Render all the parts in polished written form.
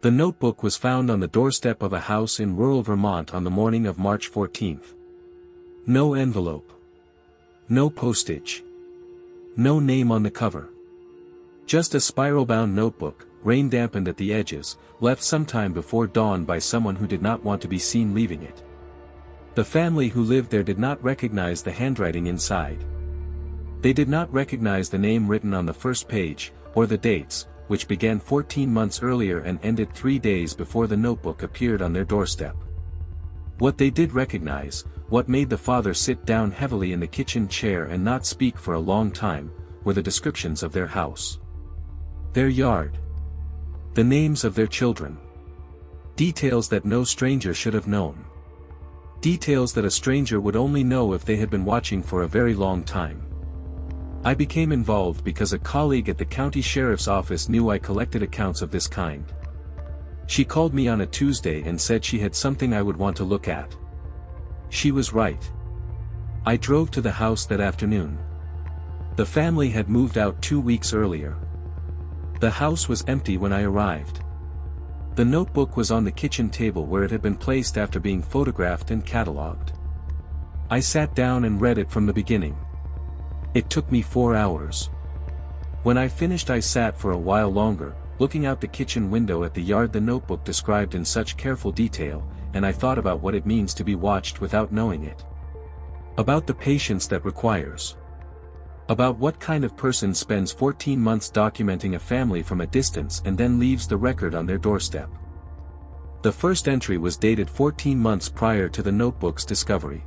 The notebook was found on the doorstep of a house in rural Vermont on the morning of March 14. No envelope. No postage. No name on the cover. Just a spiral-bound notebook, rain-dampened at the edges, left sometime before dawn by someone who did not want to be seen leaving it. The family who lived there did not recognize the handwriting inside. They did not recognize the name written on the first page, or the dates, which began 14 months earlier and ended 3 days before the notebook appeared on their doorstep. What they did recognize, what made the father sit down heavily in the kitchen chair and not speak for a long time, were the descriptions of their house. Their yard. The names of their children. Details that no stranger should have known. Details that a stranger would only know if they had been watching for a very long time. I became involved because a colleague at the county sheriff's office knew I collected accounts of this kind. She called me on a Tuesday and said she had something I would want to look at. She was right. I drove to the house that afternoon. The family had moved out 2 weeks earlier. The house was empty when I arrived. The notebook was on the kitchen table where it had been placed after being photographed and catalogued. I sat down and read it from the beginning. It took me 4 hours. When I finished, I sat for a while longer, looking out the kitchen window at the yard the notebook described in such careful detail, and I thought about what it means to be watched without knowing it. About the patience that requires. About what kind of person spends 14 months documenting a family from a distance and then leaves the record on their doorstep. The first entry was dated 14 months prior to the notebook's discovery.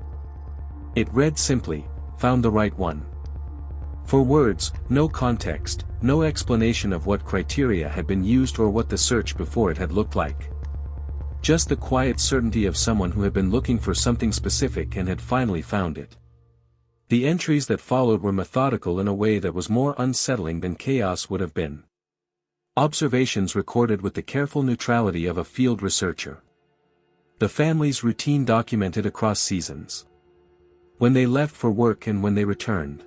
It read simply, "Found the right one." For words, no context, no explanation of what criteria had been used or what the search before it had looked like. Just the quiet certainty of someone who had been looking for something specific and had finally found it. The entries that followed were methodical in a way that was more unsettling than chaos would have been. Observations recorded with the careful neutrality of a field researcher. The family's routine documented across seasons. When they left for work and when they returned.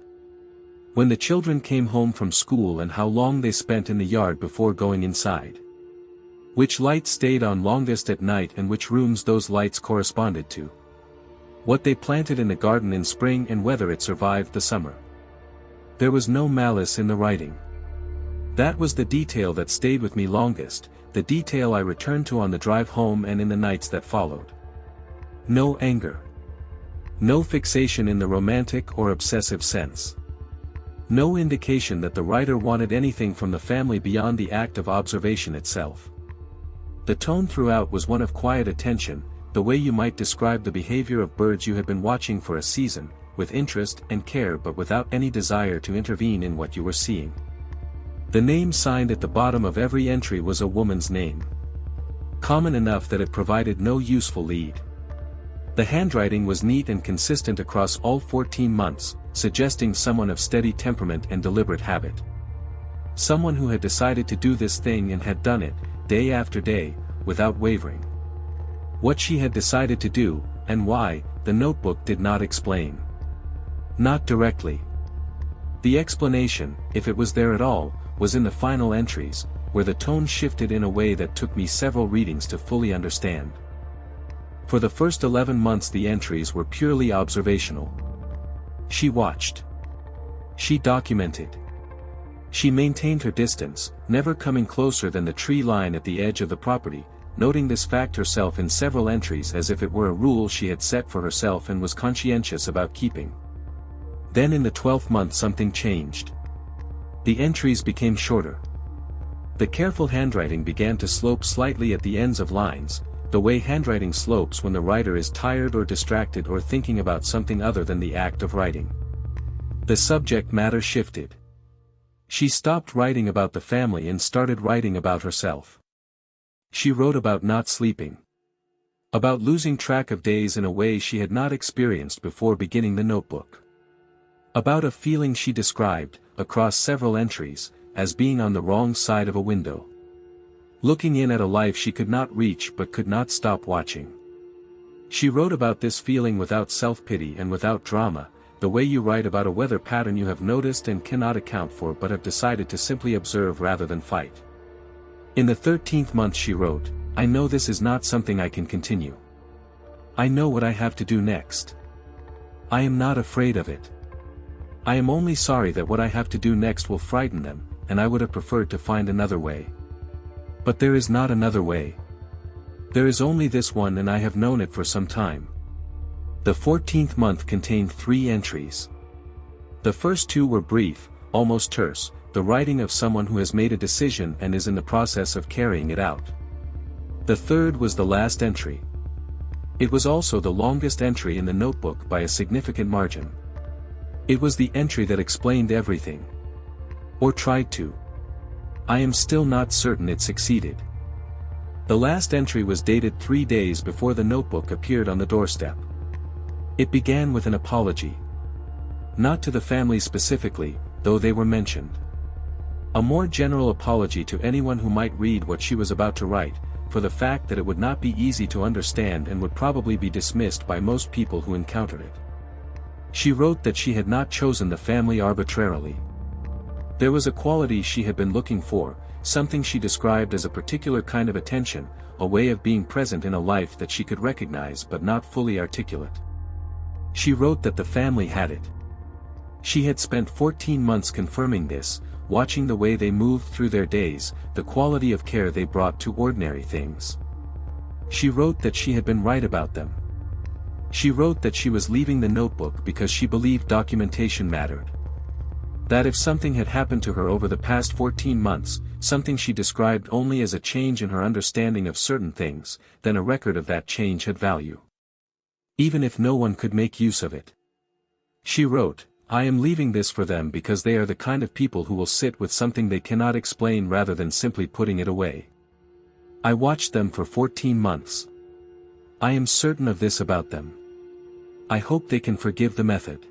When the children came home from school and how long they spent in the yard before going inside. Which lights stayed on longest at night and which rooms those lights corresponded to. What they planted in the garden in spring and whether it survived the summer. There was no malice in the writing. That was the detail that stayed with me longest, the detail I returned to on the drive home and in the nights that followed. No anger. No fixation in the romantic or obsessive sense. No indication that the writer wanted anything from the family beyond the act of observation itself. The tone throughout was one of quiet attention, the way you might describe the behavior of birds you had been watching for a season, with interest and care but without any desire to intervene in what you were seeing. The name signed at the bottom of every entry was a woman's name. Common enough that it provided no useful lead. The handwriting was neat and consistent across all 14 months, suggesting someone of steady temperament and deliberate habit. Someone who had decided to do this thing and had done it, day after day, without wavering. What she had decided to do, and why, the notebook did not explain. Not directly. The explanation, if it was there at all, was in the final entries, where the tone shifted in a way that took me several readings to fully understand. For the first 11 months the entries were purely observational. She watched. She documented. She maintained her distance, never coming closer than the tree line at the edge of the property, noting this fact herself in several entries as if it were a rule she had set for herself and was conscientious about keeping. Then in the 12th month something changed. The entries became shorter. The careful handwriting began to slope slightly at the ends of lines, the way handwriting slopes when the writer is tired or distracted or thinking about something other than the act of writing. The subject matter shifted. She stopped writing about the family and started writing about herself. She wrote about not sleeping. About losing track of days in a way she had not experienced before beginning the notebook. About a feeling she described, across several entries, as being on the wrong side of a window. Looking in at a life she could not reach but could not stop watching. She wrote about this feeling without self-pity and without drama, the way you write about a weather pattern you have noticed and cannot account for but have decided to simply observe rather than fight. In the 13th month she wrote, "I know this is not something I can continue. I know what I have to do next. I am not afraid of it. I am only sorry that what I have to do next will frighten them, and I would have preferred to find another way. But there is not another way. There is only this one, and I have known it for some time." The 14th month contained 3 entries. The first 2 were brief, almost terse, the writing of someone who has made a decision and is in the process of carrying it out. The third was the last entry. It was also the longest entry in the notebook by a significant margin. It was the entry that explained everything. Or tried to. I am still not certain it succeeded. The last entry was dated 3 days before the notebook appeared on the doorstep. It began with an apology. Not to the family specifically, though they were mentioned. A more general apology to anyone who might read what she was about to write, for the fact that it would not be easy to understand and would probably be dismissed by most people who encountered it. She wrote that she had not chosen the family arbitrarily. There was a quality she had been looking for, something she described as a particular kind of attention, a way of being present in a life that she could recognize but not fully articulate. She wrote that the family had it. She had spent 14 months confirming this, watching the way they moved through their days, the quality of care they brought to ordinary things. She wrote that she had been right about them. She wrote that she was leaving the notebook because she believed documentation mattered. That if something had happened to her over the past 14 months, something she described only as a change in her understanding of certain things, then a record of that change had value. Even if no one could make use of it. She wrote, "I am leaving this for them because they are the kind of people who will sit with something they cannot explain rather than simply putting it away. I watched them for 14 months. I am certain of this about them. I hope they can forgive the method.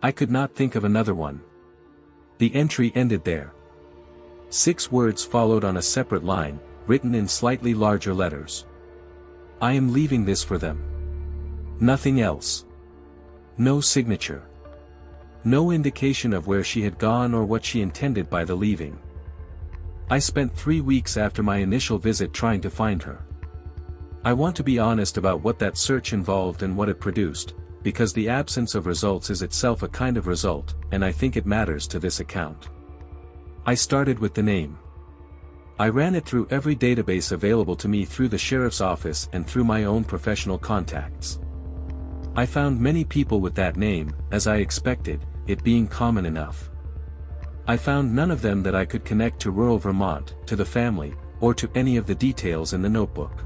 I could not think of another one." The entry ended there. 6 words followed on a separate line, written in slightly larger letters. "I am leaving this for them." Nothing else. No signature. No indication of where she had gone or what she intended by the leaving. I spent 3 weeks after my initial visit trying to find her. I want to be honest about what that search involved and what it produced, because the absence of results is itself a kind of result, and I think it matters to this account. I started with the name. I ran it through every database available to me through the sheriff's office and through my own professional contacts. I found many people with that name, as I expected, it being common enough. I found none of them that I could connect to rural Vermont, to the family, or to any of the details in the notebook.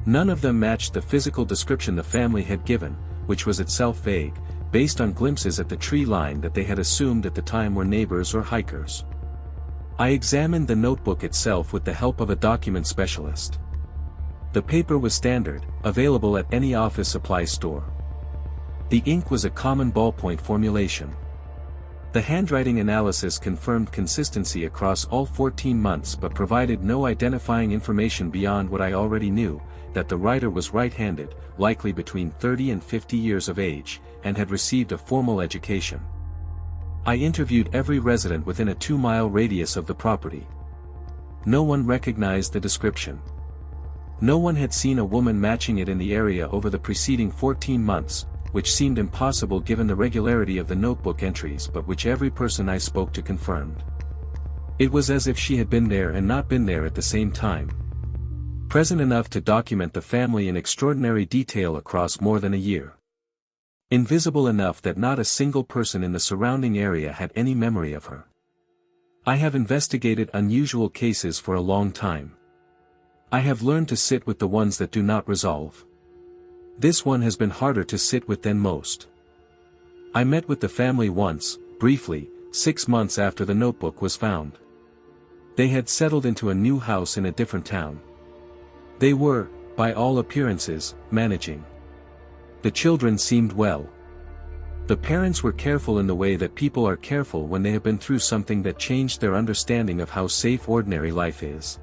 None of them matched the physical description the family had given, which was itself vague, based on glimpses at the tree line that they had assumed at the time were neighbors or hikers. I examined the notebook itself with the help of a document specialist. The paper was standard, available at any office supply store. The ink was a common ballpoint formulation. The handwriting analysis confirmed consistency across all 14 months but provided no identifying information beyond what I already knew, that the writer was right-handed, likely between 30 and 50 years of age, and had received a formal education. I interviewed every resident within a 2-mile radius of the property. No one recognized the description. No one had seen a woman matching it in the area over the preceding 14 months, which seemed impossible given the regularity of the notebook entries but which every person I spoke to confirmed. It was as if she had been there and not been there at the same time. Present enough to document the family in extraordinary detail across more than a year. Invisible enough that not a single person in the surrounding area had any memory of her. I have investigated unusual cases for a long time. I have learned to sit with the ones that do not resolve. This one has been harder to sit with than most. I met with the family once, briefly, 6 months after the notebook was found. They had settled into a new house in a different town. They were, by all appearances, managing. The children seemed well. The parents were careful in the way that people are careful when they have been through something that changed their understanding of how safe ordinary life is.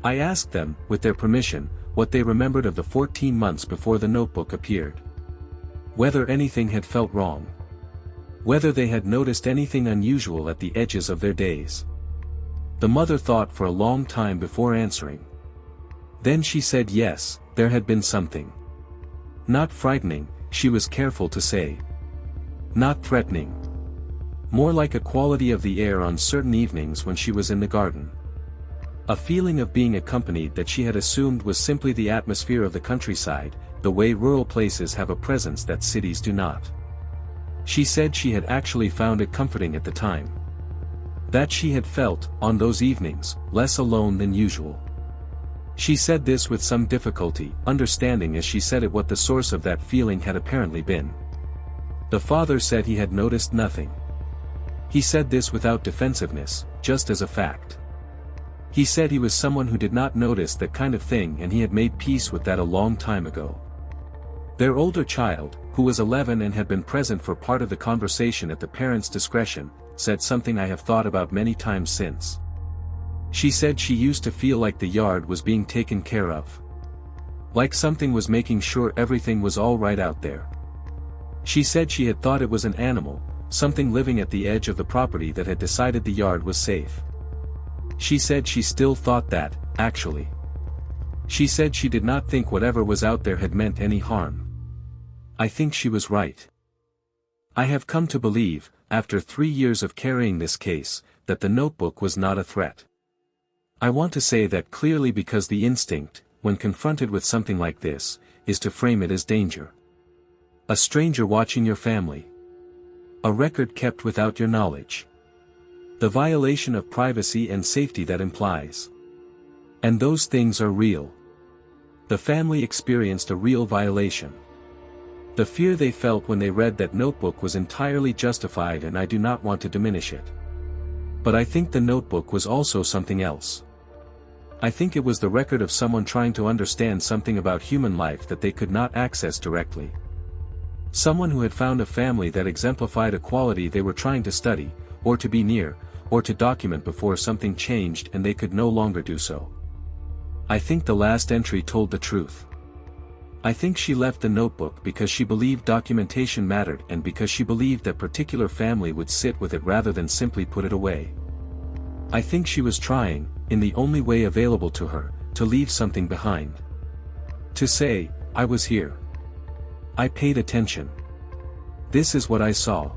I asked them, with their permission, what they remembered of the 14 months before the notebook appeared. Whether anything had felt wrong. Whether they had noticed anything unusual at the edges of their days. The mother thought for a long time before answering. Then she said yes, there had been something. Not frightening, she was careful to say. Not threatening. More like a quality of the air on certain evenings when she was in the garden. A feeling of being accompanied that she had assumed was simply the atmosphere of the countryside, the way rural places have a presence that cities do not. She said she had actually found it comforting at the time. That she had felt, on those evenings, less alone than usual. She said this with some difficulty, understanding as she said it what the source of that feeling had apparently been. The father said he had noticed nothing. He said this without defensiveness, just as a fact. He said he was someone who did not notice that kind of thing and he had made peace with that a long time ago. Their older child, who was 11 and had been present for part of the conversation at the parents' discretion, said something I have thought about many times since. She said she used to feel like the yard was being taken care of. Like something was making sure everything was all right out there. She said she had thought it was an animal, something living at the edge of the property that had decided the yard was safe. She said she still thought that, actually. She said she did not think whatever was out there had meant any harm. I think she was right. I have come to believe, after 3 years of carrying this case, that the notebook was not a threat. I want to say that clearly because the instinct, when confronted with something like this, is to frame it as danger. A stranger watching your family. A record kept without your knowledge. The violation of privacy and safety that implies. And those things are real. The family experienced a real violation. The fear they felt when they read that notebook was entirely justified, and I do not want to diminish it. But I think the notebook was also something else. I think it was the record of someone trying to understand something about human life that they could not access directly. Someone who had found a family that exemplified a quality they were trying to study, or to be near, or to document before something changed and they could no longer do so. I think the last entry told the truth. I think she left the notebook because she believed documentation mattered and because she believed that particular family would sit with it rather than simply put it away. I think she was trying, in the only way available to her, to leave something behind. To say, I was here. I paid attention. This is what I saw.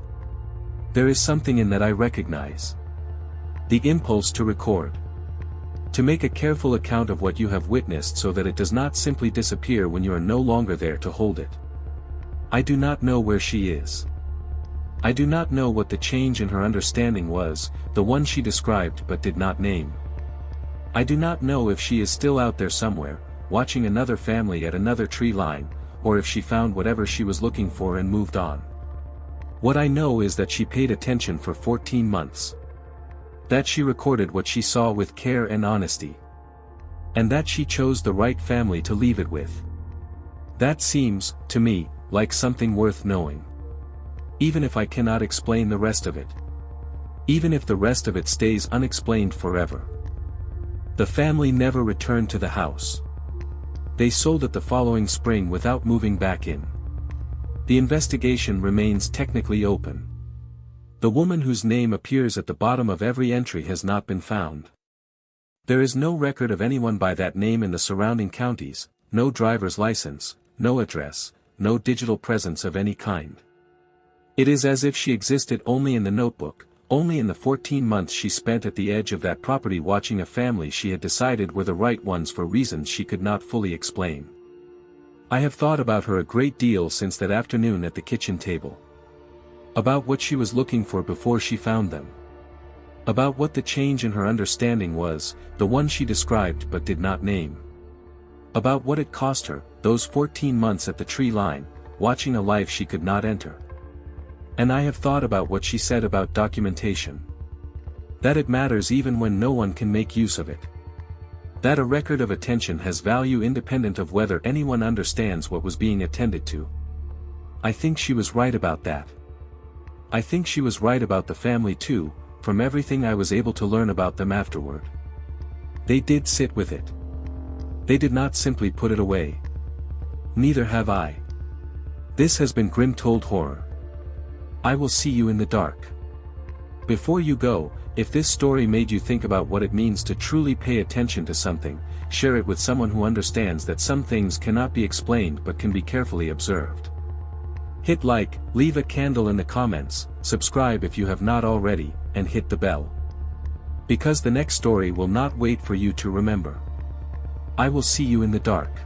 There is something in that I recognize. The impulse to record. To make a careful account of what you have witnessed so that it does not simply disappear when you are no longer there to hold it. I do not know where she is. I do not know what the change in her understanding was, the one she described but did not name. I do not know if she is still out there somewhere, watching another family at another tree line, or if she found whatever she was looking for and moved on. What I know is that she paid attention for 14 months. That she recorded what she saw with care and honesty. And that she chose the right family to leave it with. That seems, to me, like something worth knowing. Even if I cannot explain the rest of it. Even if the rest of it stays unexplained forever. The family never returned to the house. They sold it the following spring without moving back in. The investigation remains technically open. The woman whose name appears at the bottom of every entry has not been found. There is no record of anyone by that name in the surrounding counties, no driver's license, no address, no digital presence of any kind. It is as if she existed only in the notebook, only in the 14 months she spent at the edge of that property watching a family she had decided were the right ones for reasons she could not fully explain. I have thought about her a great deal since that afternoon at the kitchen table. About what she was looking for before she found them. About what the change in her understanding was, the one she described but did not name. About what it cost her, those 14 months at the tree line, watching a life she could not enter. And I have thought about what she said about documentation. That it matters even when no one can make use of it. That a record of attention has value independent of whether anyone understands what was being attended to. I think she was right about that. I think she was right about the family too, from everything I was able to learn about them afterward. They did sit with it. They did not simply put it away. Neither have I. This has been Grim Told Horror. I will see you in the dark. Before you go, if this story made you think about what it means to truly pay attention to something, share it with someone who understands that some things cannot be explained but can be carefully observed. Hit like, leave a candle in the comments, subscribe if you have not already, and hit the bell. Because the next story will not wait for you to remember. I will see you in the dark.